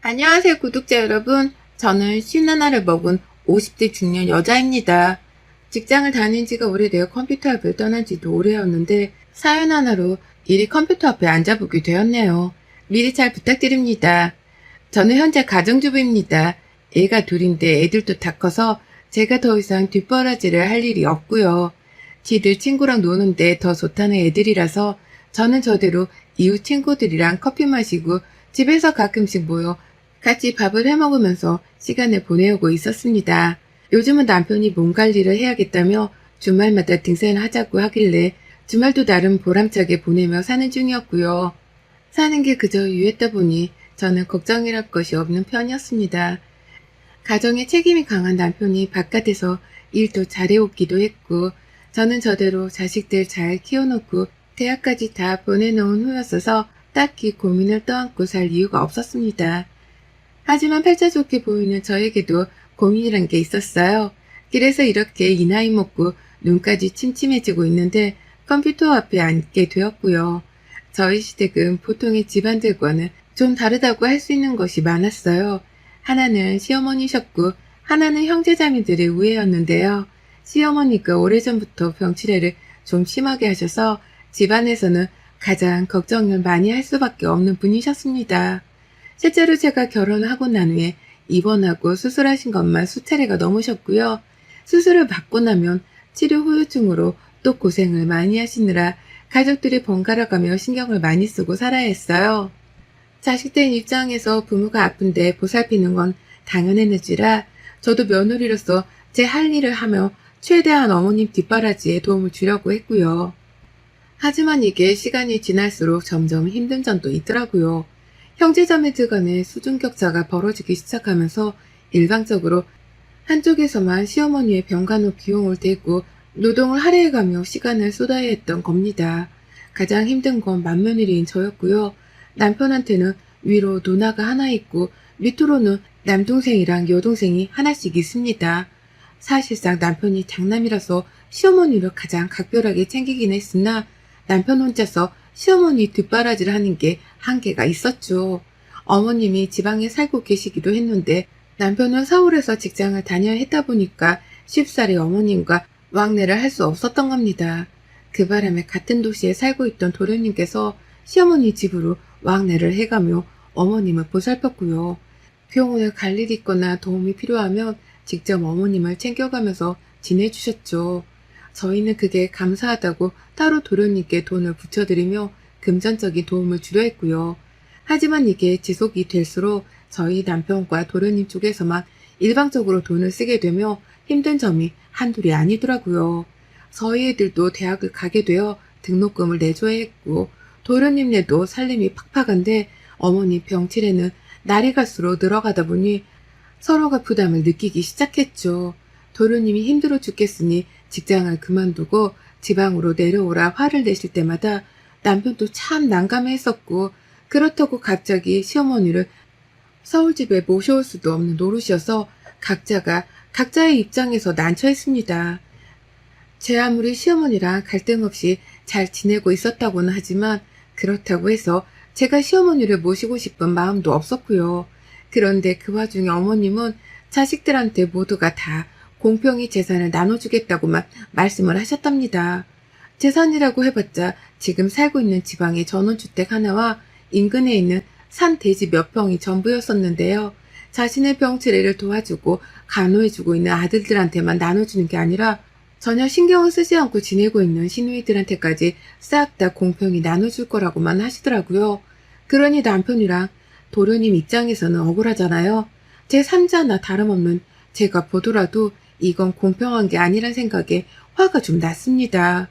안녕하세요, 구독자 여러분. 저는 51을 먹은 50대 중년 여자입니다. 직장을 다닌 지가 오래되어 컴퓨터 앞을 떠난 지도 오래였는데 사연 하나로 일이 컴퓨터 앞에 앉아보게 되었네요. 미리 잘 부탁드립니다. 저는 현재 가정주부입니다. 애가 둘인데 애들도 다 커서 제가 더 이상 뒷바라지를 할 일이 없고요. 지들 친구랑 노는데 더 좋다는 애들이라서 저는 저대로 이웃 친구들이랑 커피 마시고 집에서 가끔씩 모여 같이 밥을 해먹으면서 시간을 보내오고 있었습니다. 요즘은 남편이 몸 관리를 해야겠다며 주말마다 등산을 하자고 하길래 주말도 나름 보람차게 보내며 사는 중이었고요. 사는 게 그저 유했다 보니 저는 걱정이랄 것이 없는 편이었습니다. 가정에 책임이 강한 남편이 바깥에서 일도 잘해오기도 했고 저는 저대로 자식들 잘 키워놓고 대학까지 다 보내놓은 후였어서 딱히 고민을 떠안고 살 이유가 없었습니다. 하지만 팔자 좋게 보이는 저에게도 고민이란 게 있었어요. 그래서 이렇게 이 나이 먹고 눈까지 침침해지고 있는데 컴퓨터 앞에 앉게 되었고요. 저희 시댁은 보통의 집안들과는 좀 다르다고 할 수 있는 것이 많았어요. 하나는 시어머니셨고 하나는 형제자매들의 우애였는데요. 시어머니가 오래전부터 병치레를 좀 심하게 하셔서 집안에서는 가장 걱정을 많이 할 수밖에 없는 분이셨습니다. 실제로 제가 결혼하고 난 후에 입원하고 수술하신 것만 수차례가 넘으셨고요. 수술을 받고 나면 치료 후유증으로 또 고생을 많이 하시느라 가족들이 번갈아가며 신경을 많이 쓰고 살아야 했어요. 자식된 입장에서 부모가 아픈데 보살피는 건 당연했는지라 저도 며느리로서 제 할 일을 하며 최대한 어머님 뒷바라지에 도움을 주려고 했고요. 하지만 이게 시간이 지날수록 점점 힘든 점도 있더라고요. 형제자매들 간의 수준격차가 벌어지기 시작하면서 일방적으로 한쪽에서만 시어머니의 병간호 비용을 대고 노동을 할애해가며 시간을 쏟아야 했던 겁니다. 가장 힘든 건 맏며느리인 저였고요. 남편한테는 위로 누나가 하나 있고 밑으로는 남동생이랑 여동생이 하나씩 있습니다. 사실상 남편이 장남이라서 시어머니를 가장 각별하게 챙기긴 했으나 남편 혼자서 시어머니 뒷바라지를 하는 게 한계가 있었죠. 어머님이 지방에 살고 계시기도 했는데 남편은 서울에서 직장을 다녀야 했다 보니까 쉽사리 어머님과 왕래를 할 수 없었던 겁니다. 그 바람에 같은 도시에 살고 있던 도련님께서 시어머니 집으로 왕래를 해가며 어머님을 보살폈고요. 병원에 갈 일이 있거나 도움이 필요하면 직접 어머님을 챙겨가면서 지내주셨죠. 저희는 그게 감사하다고 따로 도련님께 돈을 붙여드리며 금전적인 도움을 주려 했고요. 하지만 이게 지속이 될수록 저희 남편과 도련님 쪽에서만 일방적으로 돈을 쓰게 되며 힘든 점이 한둘이 아니더라고요. 저희 애들도 대학을 가게 되어 등록금을 내줘야 했고 도련님네도 살림이 팍팍한데 어머니 병치레는 날이 갈수록 늘어가다 보니 서로가 부담을 느끼기 시작했죠. 도련님이 힘들어 죽겠으니 직장을 그만두고 지방으로 내려오라 화를 내실 때마다 남편도 참 난감해했었고 그렇다고 갑자기 시어머니를 서울집에 모셔올 수도 없는 노릇이어서 각자가 각자의 입장에서 난처했습니다. 제 아무리 시어머니랑 갈등 없이 잘 지내고 있었다고는 하지만 그렇다고 해서 제가 시어머니를 모시고 싶은 마음도 없었고요. 그런데 그 와중에 어머님은 자식들한테 모두가 다 공평히 재산을 나눠주겠다고만 말씀을 하셨답니다. 재산이라고 해봤자 지금 살고 있는 지방의 전원주택 하나와 인근에 있는 산 대지 몇 평이 전부였었는데요. 자신의 병치레를 도와주고 간호해주고 있는 아들들한테만 나눠주는 게 아니라 전혀 신경을 쓰지 않고 지내고 있는 시누이들한테까지 싹 다 공평히 나눠줄 거라고만 하시더라고요. 그러니 남편이랑 도련님 입장에서는 억울하잖아요. 제 3자나 다름없는 제가 보더라도 이건 공평한 게 아니란 생각에 화가 좀 났습니다.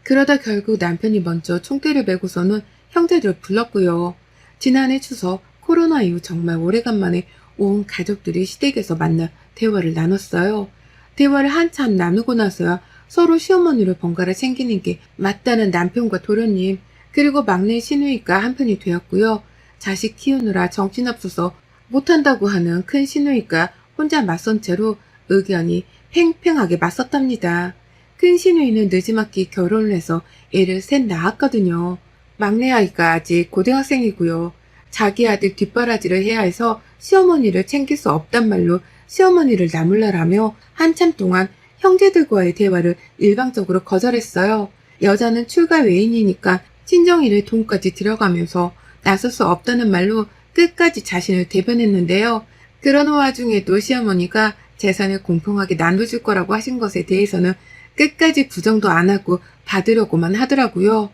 그러다 결국 남편이 먼저 총대를 메고서는 형제들을 불렀고요. 지난해 추석 코로나 이후 정말 오래간만에 온 가족들이 시댁에서 만나 대화를 나눴어요. 대화를 한참 나누고 나서야 서로 시어머니를 번갈아 챙기는 게 맞다는 남편과 도련님 그리고 막내 시누이가 한편이 되었고요. 자식 키우느라 정신없어서 못한다고 하는 큰 시누이가 혼자 맞선 채로 의견이 팽팽하게 맞섰답니다. 큰 시누이는 늦지막히 결혼을 해서 애를 셋 낳았거든요. 막내 아이가 아직 고등학생이고요. 자기 아들 뒷바라지를 해야 해서 시어머니를 챙길 수 없단 말로 시어머니를 나몰라라며 한참 동안 형제들과의 대화를 일방적으로 거절했어요. 여자는 출가 외인이니까 친정일에 돈까지 들여가면서 나설 수 없다는 말로 끝까지 자신을 대변했는데요. 그런 와중에도 시어머니가 재산을 공평하게 나눠줄 거라고 하신 것에 대해서는 끝까지 부정도 안 하고 받으려고만 하더라고요.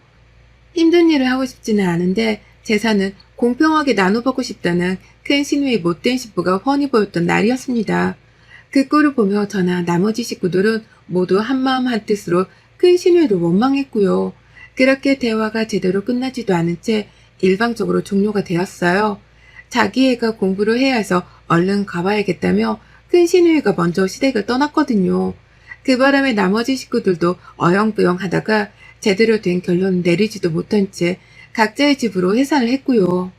힘든 일을 하고 싶지는 않은데 재산은 공평하게 나눠보고 싶다는 큰 신우의 못된 신부가 훤히 보였던 날이었습니다. 그 꼴을 보며 저나 나머지 식구들은 모두 한마음 한뜻으로 큰 신우를 원망했고요. 그렇게 대화가 제대로 끝나지도 않은 채 일방적으로 종료가 되었어요. 자기 애가 공부를 해야 해서 얼른 가봐야겠다며 큰 신우이가 먼저 시댁을 떠났거든요. 그 바람에 나머지 식구들도 어영부영 하다가 제대로 된 결론을 내리지도 못한 채 각자의 집으로 해산을 했고요.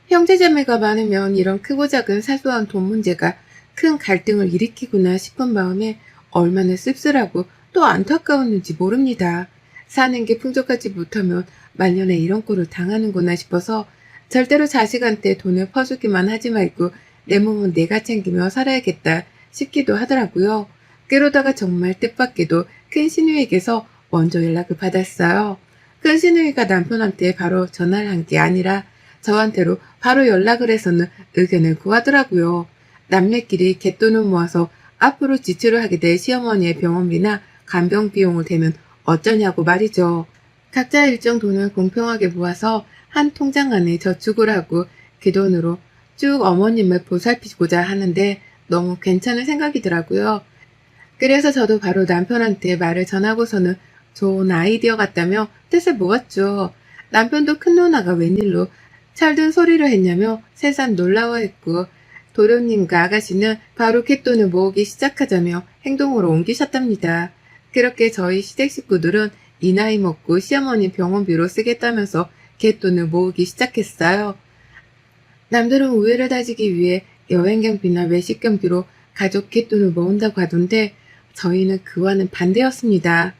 형제자매가 많으면 이런 크고 작은 사소한 돈 문제가 큰 갈등을 일으키구나 싶은 마음에 얼마나 씁쓸하고 또 안타까웠는지 모릅니다. 사는 게 풍족하지 못하면 말년에 이런 꼴을 당하는구나 싶어서 절대로 자식한테 돈을 퍼주기만 하지 말고 내 몸은 내가 챙기며 살아야겠다 싶기도 하더라고요. 그러다가 정말 뜻밖에도 큰 시누이에게서 먼저 연락을 받았어요. 큰 시누이가 남편한테 바로 전화를 한 게 아니라 저한테로 바로 연락을 해서는 의견을 구하더라고요. 남매끼리 갯돈을 모아서 앞으로 지출을 하게 될 시어머니의 병원비나 간병 비용을 대면 어쩌냐고 말이죠. 각자 일정 돈을 공평하게 모아서 한 통장 안에 저축을 하고 그 돈으로 쭉 어머님을 보살피고자 하는데 너무 괜찮은 생각이더라고요. 그래서 저도 바로 남편한테 말을 전하고서는 좋은 아이디어 같다며 뜻을 모았죠. 남편도 큰 누나가 웬일로 철든 소리를 했냐며 새삼 놀라워했고 도련님과 아가씨는 바로 갯돈을 모으기 시작하자며 행동으로 옮기셨답니다. 그렇게 저희 시댁 식구들은 이 나이 먹고 시어머니 병원비로 쓰겠다면서 갯돈을 모으기 시작했어요. 남들은 우애를 다지기 위해 여행 경비나 외식 경비로 가족 갯돈을 모은다고 하던데 저희는 그와는 반대였습니다.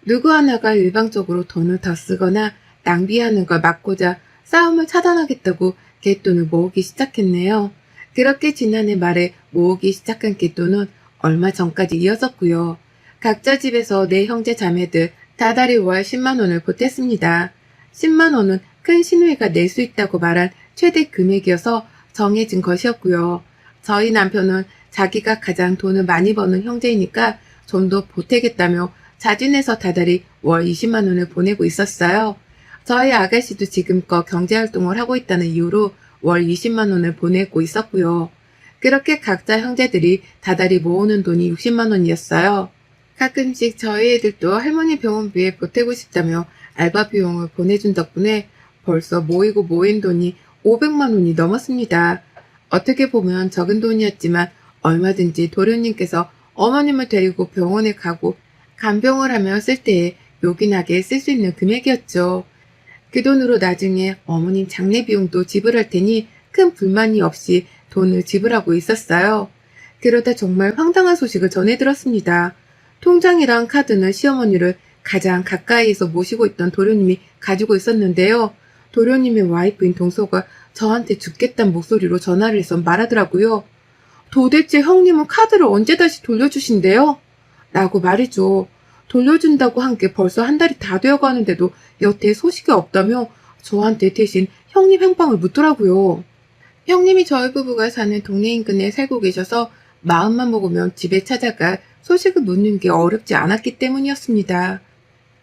누구 하나가 일방적으로 돈을 더 쓰거나 낭비하는 걸 막고자 싸움을 차단하겠다고 갯돈을 모으기 시작했네요. 그렇게 지난해 말에 모으기 시작한 갯돈은 얼마 전까지 이어졌고요. 각자 집에서 내 형제 자매들 다달이 월 10만 원을 보탰습니다. 10만 원은 큰 시누이가 낼 수 있다고 말한 최대 금액이어서 정해진 것이었고요. 저희 남편은 자기가 가장 돈을 많이 버는 형제이니까 좀 더 보태겠다며 자진해서 다달이 월 20만 원을 보내고 있었어요. 저희 아가씨도 지금껏 경제활동을 하고 있다는 이유로 월 20만 원을 보내고 있었고요. 그렇게 각자 형제들이 다달이 모으는 돈이 60만 원이었어요. 가끔씩 저희 애들도 할머니 병원비에 보태고 싶다며 알바 비용을 보내준 덕분에 벌써 모인 돈이 500만 원이 넘었습니다. 어떻게 보면 적은 돈이었지만 얼마든지 도련님께서 어머님을 데리고 병원에 가고 간병을 하며 쓸 때에 요긴하게 쓸 수 있는 금액이었죠. 그 돈으로 나중에 어머님 장례 비용도 지불할 테니 큰 불만이 없이 돈을 지불하고 있었어요. 그러다 정말 황당한 소식을 전해 들었습니다. 통장이랑 카드는 시어머니를 가장 가까이에서 모시고 있던 도련님이 가지고 있었는데요. 도련님의 와이프인 동서가 저한테 죽겠다는 목소리로 전화를 해서 말하더라고요. 도대체 형님은 카드를 언제 다시 돌려주신대요? 라고 말이죠. 돌려준다고 한 게 벌써 한 달이 다 되어가는데도 여태 소식이 없다며 저한테 대신 형님 행방을 묻더라고요. 형님이 저희 부부가 사는 동네 인근에 살고 계셔서 마음만 먹으면 집에 찾아가 소식을 묻는 게 어렵지 않았기 때문이었습니다.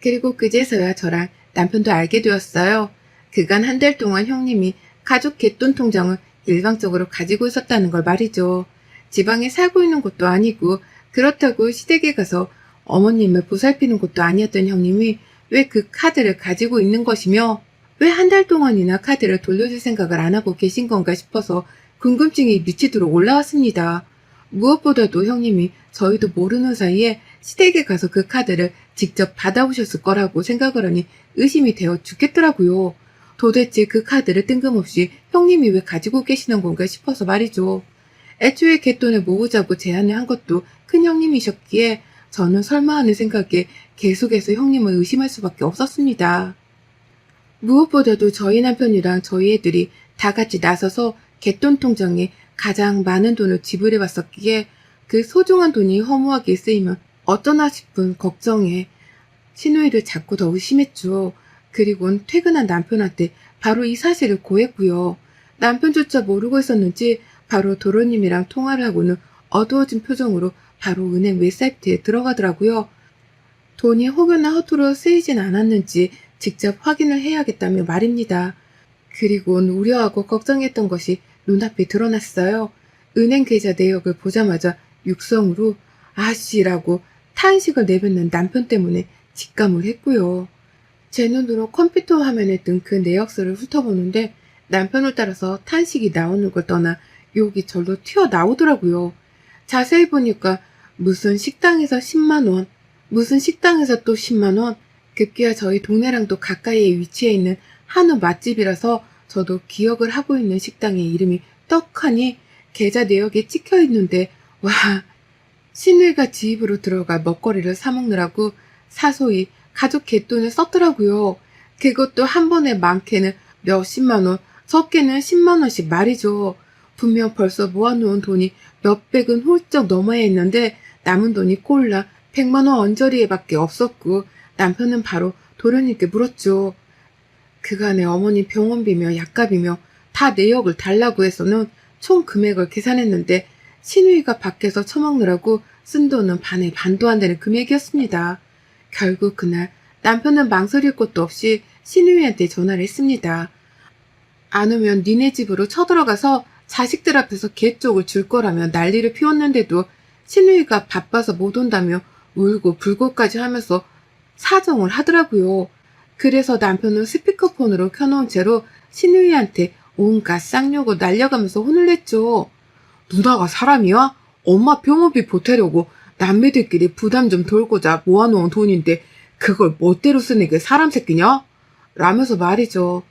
그리고 그제서야 저랑 남편도 알게 되었어요. 그간 한 달 동안 형님이 가족 갯돈 통장을 일방적으로 가지고 있었다는 걸 말이죠. 지방에 살고 있는 것도 아니고 그렇다고 시댁에 가서 어머님을 보살피는 것도 아니었던 형님이 왜 그 카드를 가지고 있는 것이며 왜 한 달 동안이나 카드를 돌려줄 생각을 안 하고 계신 건가 싶어서 궁금증이 미치도록 올라왔습니다. 무엇보다도 형님이 저희도 모르는 사이에 시댁에 가서 그 카드를 직접 받아오셨을 거라고 생각을 하니 의심이 되어 죽겠더라고요. 도대체 그 카드를 뜬금없이 형님이 왜 가지고 계시는 건가 싶어서 말이죠. 애초에 갯돈을 모으자고 제안을 한 것도 큰 형님이셨기에 저는 설마 하는 생각에 계속해서 형님을 의심할 수밖에 없었습니다. 무엇보다도 저희 남편이랑 저희 애들이 다 같이 나서서 갯돈 통장에 가장 많은 돈을 지불해 왔었기에 그 소중한 돈이 허무하게 쓰이면 어쩌나 싶은 걱정에 신우이를 자꾸 더 의심했죠. 그리곤 퇴근한 남편한테 바로 이 사실을 고했고요. 남편조차 모르고 있었는지 바로 도련님이랑 통화를 하고는 어두워진 표정으로 바로 은행 웹사이트에 들어가더라고요. 돈이 혹여나 허투루 쓰이진 않았는지 직접 확인을 해야겠다며 말입니다. 그리곤 우려하고 걱정했던 것이 눈앞에 드러났어요. 은행 계좌 내역을 보자마자 육성으로 아씨라고 탄식을 내뱉는 남편 때문에 직감을 했고요. 제 눈으로 컴퓨터 화면에 뜬 그 내역서를 훑어보는데 남편을 따라서 탄식이 나오는 걸 떠나 욕이 절로 튀어나오더라고요. 자세히 보니까 무슨 식당에서 10만원, 무슨 식당에서 또 10만원, 급기야 저희 동네랑도 가까이에 위치해 있는 한우 맛집이라서 저도 기억을 하고 있는 식당의 이름이 떡하니 계좌 내역에 찍혀 있는데 와, 신우이가 지 입으로 들어가 먹거리를 사 먹느라고 사소히 가족 갯돈을 썼더라고요. 그것도 한 번에 많게는 몇십만원, 적게는 10만원씩 말이죠. 분명 벌써 모아놓은 돈이 몇백은 훌쩍 넘어야 했는데 남은 돈이 꼴라 100만원 언저리에 밖에 없었고 남편은 바로 도련님께 물었죠. 그간에 어머니 병원비며 약값이며 다 내역을 달라고 해서는 총 금액을 계산했는데 신우이가 밖에서 처먹느라고 쓴 돈은 반에 반도 안 되는 금액이었습니다. 결국 그날 남편은 망설일 것도 없이 신우이한테 전화를 했습니다. 안 오면 니네 집으로 쳐들어가서 자식들 앞에서 개 쪽을 줄 거라며 난리를 피웠는데도 신우이가 바빠서 못 온다며 울고 불고까지 하면서 사정을 하더라고요. 그래서 남편은 스피커폰으로 켜놓은 채로 신우이한테 온갖 쌍욕을 날려가면서 혼을 냈죠. 누나가 사람이야? 엄마 병원비 보태려고 남매들끼리 부담 좀 덜고자 모아놓은 돈인데 그걸 멋대로 쓰는 게 사람 새끼냐? 라면서 말이죠.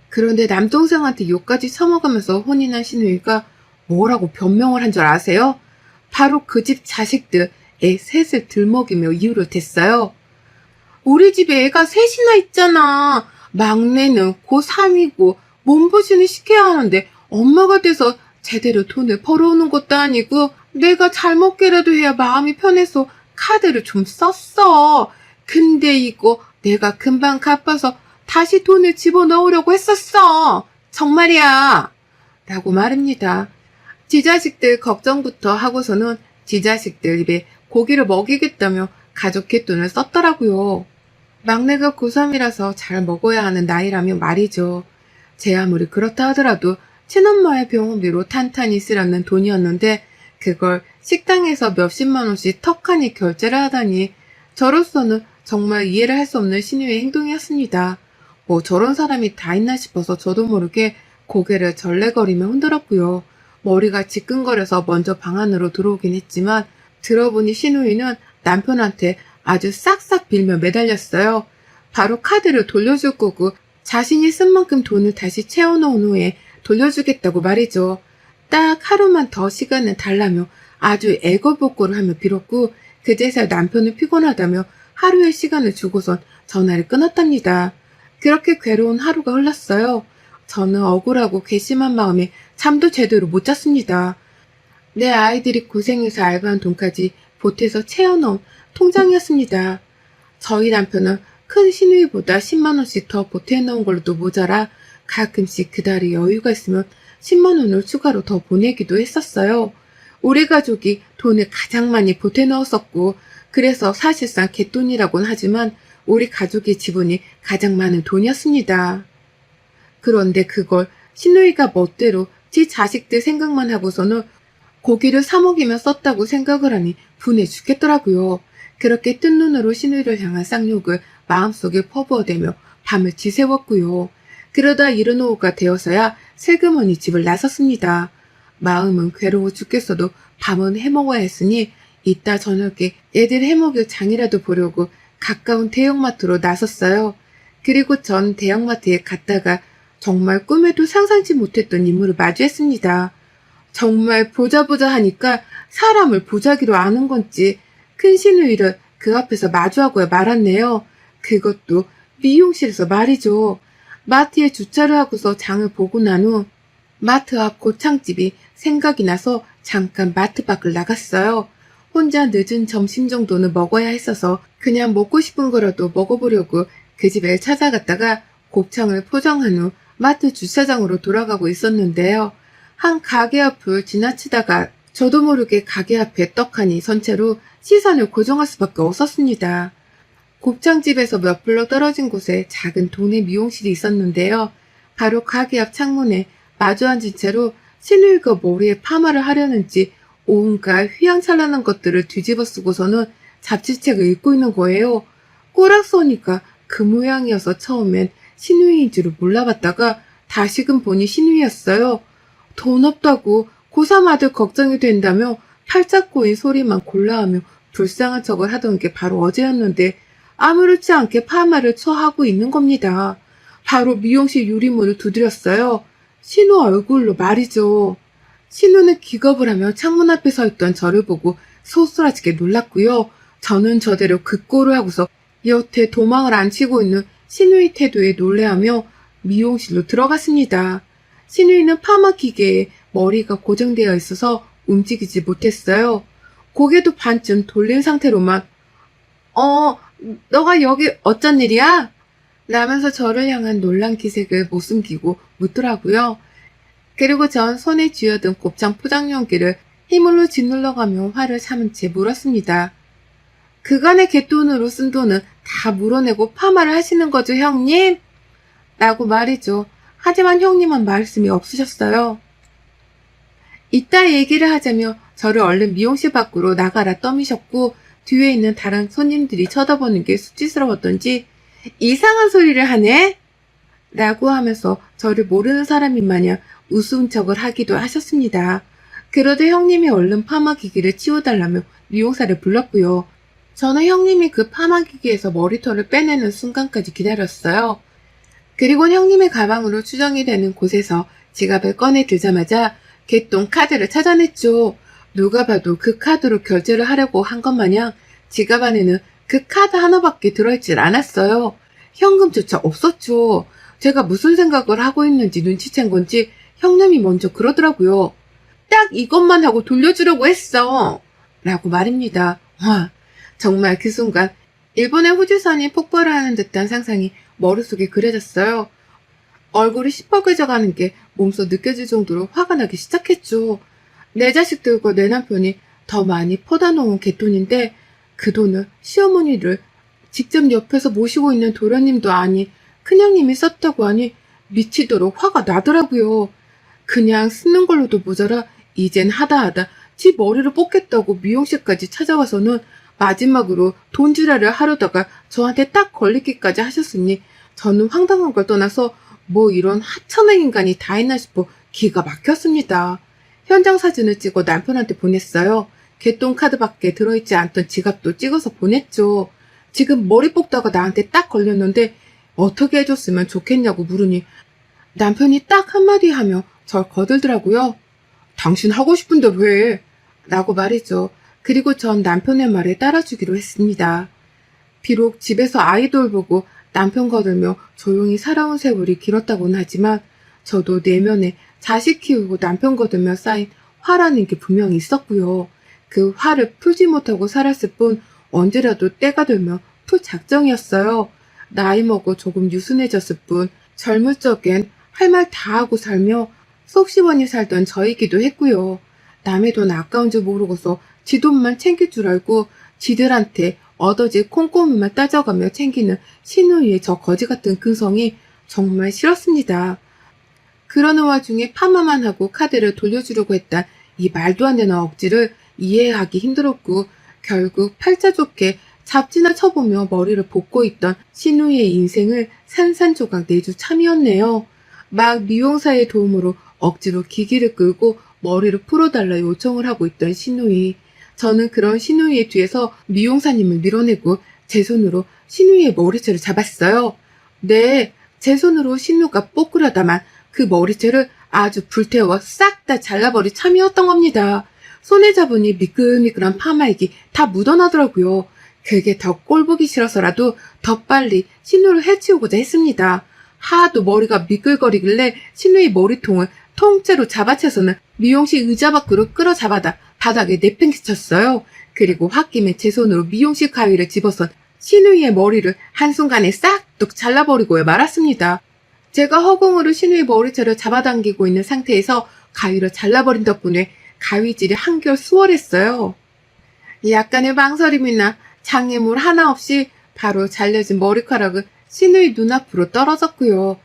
그런데 남동생한테 욕까지 처먹으면서 혼이 난 신우이가 뭐라고 변명을 한 줄 아세요? 바로 그 집 자식들 애 셋을 들먹이며 이유를 댔어요. 우리 집에 애가 셋이나 있잖아. 막내는 고3이고 몸보신을 시켜야 하는데 엄마가 돼서 제대로 돈을 벌어오는 것도 아니고 내가 잘 먹게라도 해야 마음이 편해서 카드를 좀 썼어. 근데 이거 내가 금방 갚아서 다시 돈을 집어넣으려고 했었어. 정말이야. 라고 말합니다. 지 자식들 걱정부터 하고서는 지 자식들 입에 고기를 먹이겠다며 가족 갯돈을 썼더라고요. 막내가 고3이라서 잘 먹어야 하는 나이라며 말이죠. 제 아무리 그렇다 하더라도 친엄마의 병원비로 탄탄히 쓰려는 돈이었는데 그걸 식당에서 몇십만 원씩 턱하니 결제를 하다니 저로서는 정말 이해를 할 수 없는 신우의 행동이었습니다. 뭐 저런 사람이 다 있나 싶어서 저도 모르게 고개를 절레거리며 흔들었고요. 머리가 지끈거려서 먼저 방 안으로 들어오긴 했지만 들어보니 신우이는 남편한테 아주 싹싹 빌며 매달렸어요. 바로 카드를 돌려줄 거고 자신이 쓴 만큼 돈을 다시 채워놓은 후에 돌려주겠다고 말이죠. 딱 하루만 더 시간을 달라며 아주 애걸복걸을 하며 빌었고 그제서야 남편은 피곤하다며 하루의 시간을 주고선 전화를 끊었답니다. 그렇게 괴로운 하루가 흘렀어요. 저는 억울하고 괘씸한 마음에 잠도 제대로 못 잤습니다. 내 아이들이 고생해서 알바한 돈까지 보태서 채워놓은 통장이었습니다. 저희 남편은 큰 신우이보다 10만 원씩 더 보태놓은 걸로도 모자라 가끔씩 그달에 여유가 있으면 10만 원을 추가로 더 보내기도 했었어요. 우리 가족이 돈을 가장 많이 보태넣었었고 그래서 사실상 갯돈이라고는 하지만 우리 가족의 지분이 가장 많은 돈이었습니다. 그런데 그걸 신우이가 멋대로 지 자식들 생각만 하고서는 고기를 사 먹이며 썼다고 생각을 하니 분해 죽겠더라고요. 그렇게 뜬 눈으로 신우이를 향한 쌍욕을 마음속에 퍼부어대며 밤을 지새웠고요. 그러다 이른 오후가 되어서야 슬그머니 집을 나섰습니다. 마음은 괴로워 죽겠어도 밤은 해먹어야 했으니 이따 저녁에 애들 해먹일 장이라도 보려고 가까운 대형마트로 나섰어요. 그리고 전 대형마트에 갔다가 정말 꿈에도 상상치 못했던 인물을 마주했습니다. 정말 보자 하니까 사람을 보자기로 아는 건지 큰 신우이를 그 앞에서 마주하고야 말았네요. 그것도 미용실에서 말이죠. 마트에 주차를 하고서 장을 보고 난 후 마트 앞 고창집이 생각이 나서 잠깐 마트 밖을 나갔어요. 혼자 늦은 점심 정도는 먹어야 했어서 그냥 먹고 싶은 거라도 먹어보려고 그 집에 찾아갔다가 곱창을 포장한 후 마트 주차장으로 돌아가고 있었는데요. 한 가게 앞을 지나치다가 저도 모르게 가게 앞에 떡하니 선 채로 시선을 고정할 수밖에 없었습니다. 곱창집에서 몇 블럭 떨어진 곳에 작은 동네 미용실이 있었는데요. 바로 가게 앞 창문에 마주 앉은 채로 신우이가 머리에 파마를 하려는지 온갖 휘황찬란한 것들을 뒤집어 쓰고서는 잡지책을 읽고 있는 거예요. 꼬락 서니까 그 모양이어서 처음엔 신우이인 줄을 몰라봤다가 다시금 보니 신우이였어요. 돈 없다고 고3 아들 걱정이 된다며 팔짝 꼬인 소리만 골라하며 불쌍한 척을 하던 게 바로 어제였는데 아무렇지 않게 파마를 처하고 있는 겁니다. 바로 미용실 유리문을 두드렸어요. 신우 얼굴로 말이죠. 신우는 기겁을 하며 창문 앞에 서 있던 저를 보고 소스라지게 놀랐고요. 저는 저대로 급고를 하고서 여태 도망을 안 치고 있는 신우의 태도에 놀래하며 미용실로 들어갔습니다. 신우이는 파마 기계에 머리가 고정되어 있어서 움직이지 못했어요. 고개도 반쯤 돌린 상태로만 너가 여기 어쩐 일이야? 라면서 저를 향한 놀란 기색을 못 숨기고 묻더라고요. 그리고 전 손에 쥐어든 곱창 포장 용기를 힘으로 짓눌러가며 화를 참은 채 물었습니다. 그간의 갯돈으로 쓴 돈은 다 물어내고 파마를 하시는 거죠, 형님? 라고 말이죠. 하지만 형님은 말씀이 없으셨어요. 이따 얘기를 하자며 저를 얼른 미용실 밖으로 나가라 떠미셨고 뒤에 있는 다른 손님들이 쳐다보는 게 수치스러웠던지 이상한 소리를 하네? 라고 하면서 저를 모르는 사람인 마냥 우스운 척을 하기도 하셨습니다. 그러다 형님이 얼른 파마기기를 치워달라며 미용사를 불렀고요. 저는 형님이 그 파마기기에서 머리털을 빼내는 순간까지 기다렸어요. 그리고 형님의 가방으로 추정이 되는 곳에서 지갑을 꺼내 들자마자 개똥 카드를 찾아냈죠. 누가 봐도 그 카드로 결제를 하려고 한 것 마냥 지갑 안에는 그 카드 하나밖에 들어있질 않았어요. 현금조차 없었죠. 제가 무슨 생각을 하고 있는지 눈치챈 건지 형님이 먼저 그러더라고요. 딱 이것만 하고 돌려주려고 했어. 라고 말입니다. 와, 정말 그 순간 일본의 후지산이 폭발하는 듯한 상상이 머릿속에 그려졌어요. 얼굴이 시퍼개져가는 게 몸소 느껴질 정도로 화가 나기 시작했죠. 내 자식들과 내 남편이 더 많이 퍼다 놓은 갯돈인데 그 돈을 시어머니를 직접 옆에서 모시고 있는 도련님도 아니 큰형님이 썼다고 하니 미치도록 화가 나더라고요. 그냥 쓰는 걸로도 모자라 이젠 하다 지 머리를 뽑겠다고 미용실까지 찾아와서는 마지막으로 돈지랄을 하려다가 저한테 딱 걸리기까지 하셨으니 저는 황당한 걸 떠나서 뭐 이런 하찮은 인간이 다 있나 싶어 기가 막혔습니다. 현장 사진을 찍어 남편한테 보냈어요. 개똥 카드밖에 들어있지 않던 지갑도 찍어서 보냈죠. 지금 머리 뽑다가 나한테 딱 걸렸는데 어떻게 해줬으면 좋겠냐고 물으니 남편이 딱 한마디 하며 절 거들더라고요. 당신 하고 싶은데 왜? 라고 말이죠. 그리고 전 남편의 말에 따라주기로 했습니다. 비록 집에서 아이돌 보고 남편 거들며 조용히 살아온 세월이 길었다고는 하지만 저도 내면에 자식 키우고 남편 거들며 쌓인 화라는 게 분명히 있었고요. 그 화를 풀지 못하고 살았을 뿐 언제라도 때가 되면 풀 작정이었어요. 나이 먹어 조금 유순해졌을 뿐 젊을 적엔 할 말 다 하고 살며 속 시원히 살던 저이기도 했고요. 남의 돈 아까운 줄 모르고서 지 돈만 챙길 줄 알고 지들한테 얻어질 콩고물만 따져가며 챙기는 신우이의 저 거지 같은 근성이 정말 싫었습니다. 그러는 와중에 파마만 하고 카드를 돌려주려고 했던 이 말도 안 되는 억지를 이해하기 힘들었고 결국 팔자 좋게 잡지나 쳐보며 머리를 볶고 있던 신우이의 인생을 산산조각 내줄 참이었네요. 막 미용사의 도움으로 억지로 기기를 끌고 머리를 풀어달라 요청을 하고 있던 신우이. 저는 그런 신우이의 뒤에서 미용사님을 밀어내고 제 손으로 신우이의 머리채를 잡았어요. 네, 제 손으로 신우가 뽀끄려다만 그 머리채를 아주 불태워 싹 다 잘라버릴 참이었던 겁니다. 손에 잡으니 미끌미끌한 파마액이 다 묻어나더라고요. 그게 더 꼴보기 싫어서라도 더 빨리 신우를 해치우고자 했습니다. 하도 머리가 미끌거리길래 신우의 머리통을 통째로 잡아채서는 미용실 의자 밖으로 끌어잡아다 바닥에 내팽개쳤어요. 그리고 홧김에 제 손으로 미용실 가위를 집어서 신우이의 머리를 한순간에 싹둑 잘라버리고 말았습니다. 제가 허공으로 신우의 머리채를 잡아당기고 있는 상태에서 가위로 잘라버린 덕분에 가위질이 한결 수월했어요. 약간의 망설임이나 장애물 하나 없이 바로 잘려진 머리카락은 신우의 눈앞으로 떨어졌고요.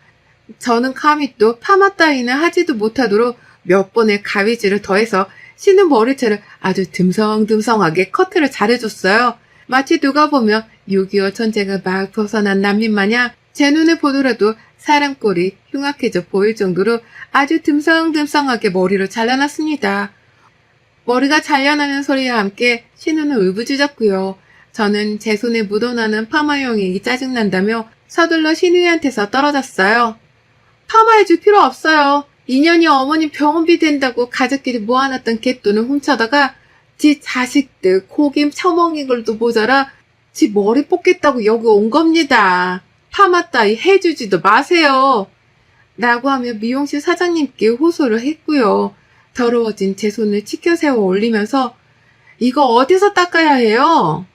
저는 감히 또 파마 따위는 하지도 못하도록 몇 번의 가위질을 더해서 신우 머리채를 아주 듬성듬성하게 커트를 잘해줬어요. 마치 누가 보면 6.25 전쟁을 막 벗어난 난민 마냥 제 눈에 보더라도 사람 꼴이 흉악해져 보일 정도로 아주 듬성듬성하게 머리를 잘라놨습니다. 머리가 잘려나는 소리와 함께 신우는 울부짖었고요. 저는 제 손에 묻어나는 파마용액이 짜증난다며 서둘러 신우이한테서 떨어졌어요. 파마해줄 필요 없어요. 2년이 어머님 병원비 된다고 가족끼리 모아놨던 갯돈을 훔쳐다가 지 자식들 고김 처먹인 걸도 모자라 지 머리 뽑겠다고 여기 온 겁니다. 파마 따위 해주지도 마세요. 라고 하며 미용실 사장님께 호소를 했고요. 더러워진 제 손을 치켜 세워 올리면서 이거 어디서 닦아야 해요?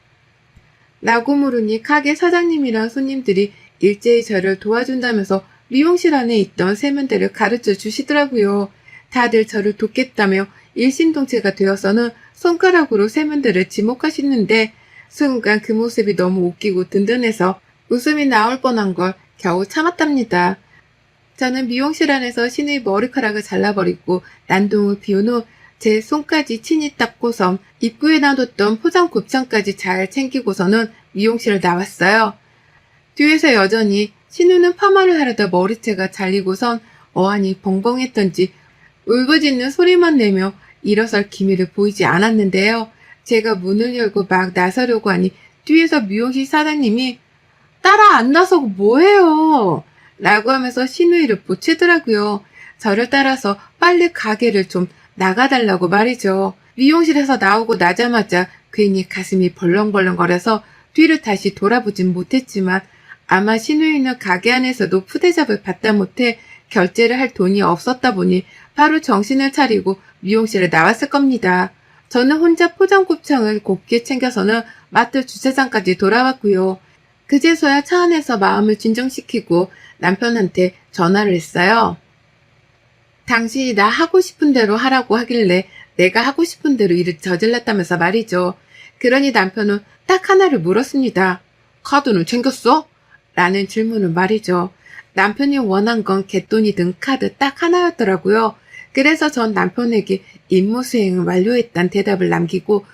라고 물으니 가게 사장님이랑 손님들이 일제히 저를 도와준다면서 미용실 안에 있던 세면대를 가르쳐 주시더라고요. 다들 저를 돕겠다며 일심동체가 되어서는 손가락으로 세면대를 지목하시는데 순간 그 모습이 너무 웃기고 든든해서 웃음이 나올 뻔한 걸 겨우 참았답니다. 저는 미용실 안에서 신의 머리카락을 잘라버리고 난동을 비운 후 제 손까지 친히 닦고서 입구에 놔뒀던 포장 곱창까지 잘 챙기고서는 미용실을 나왔어요. 뒤에서 여전히 신우는 파마를 하려다 머리채가 잘리고선 어안이 벙벙했던지 울부짖는 소리만 내며 일어설 기미를 보이지 않았는데요. 제가 문을 열고 막 나서려고 하니 뒤에서 미용실 사장님이 따라 안 나서고 뭐해요? 라고 하면서 신우이를 보치더라고요. 저를 따라서 빨리 가게를 좀 나가달라고 말이죠. 미용실에서 나오고 나자마자 괜히 가슴이 벌렁벌렁거려서 뒤를 다시 돌아보진 못했지만 아마 신우이는 가게 안에서도 푸대접을 받다 못해 결제를 할 돈이 없었다 보니 바로 정신을 차리고 미용실에 나왔을 겁니다. 저는 혼자 포장곱창을 곱게 챙겨서는 마트 주차장까지 돌아왔고요. 그제서야 차 안에서 마음을 진정시키고 남편한테 전화를 했어요. 당신이 나 하고 싶은 대로 하라고 하길래 내가 하고 싶은 대로 일을 저질렀다면서 말이죠. 그러니 남편은 딱 하나를 물었습니다. 카드는 챙겼어? 라는 질문을 말이죠. 남편이 원한 건 갯돈이든 카드 딱 하나였더라고요. 그래서 전 남편에게 임무 수행을 완료했다는 대답을 남기고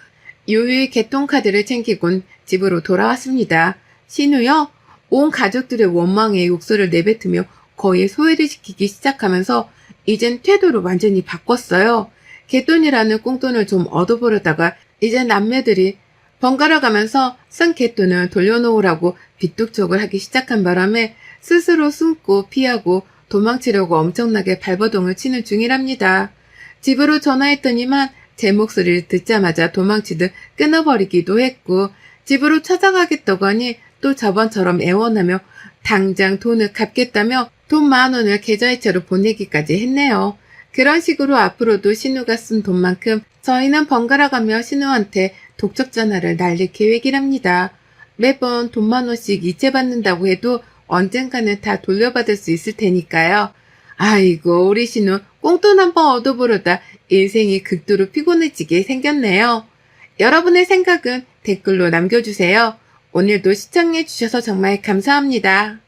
유유히 갯돈카드를 챙기곤 집으로 돌아왔습니다. 신우요? 온 가족들의 원망에 욕설을 내뱉으며 거의 소외를 시키기 시작하면서 이젠 태도를 완전히 바꿨어요. 갯돈이라는 꽁돈을 좀 얻어보려다가 이제 남매들이 번갈아 가면서 쓴 갯돈을 돌려놓으라고 빚독촉을 하기 시작한 바람에 스스로 숨고 피하고 도망치려고 엄청나게 발버둥을 치는 중이랍니다. 집으로 전화했더니만 제 목소리를 듣자마자 도망치듯 끊어버리기도 했고 집으로 찾아가겠다고 하니 또 저번처럼 애원하며 당장 돈을 갚겠다며 돈 10,000원을 계좌이체로 보내기까지 했네요. 그런 식으로 앞으로도 신우가 쓴 돈만큼 저희는 번갈아가며 신우한테 독촉 전화를 날릴 계획이랍니다. 매번 돈 10,000원씩 이체받는다고 해도 언젠가는 다 돌려받을 수 있을 테니까요. 아이고 우리 신우 꽁돈 한번 얻어보려다 인생이 극도로 피곤해지게 생겼네요. 여러분의 생각은 댓글로 남겨주세요. 오늘도 시청해주셔서 정말 감사합니다.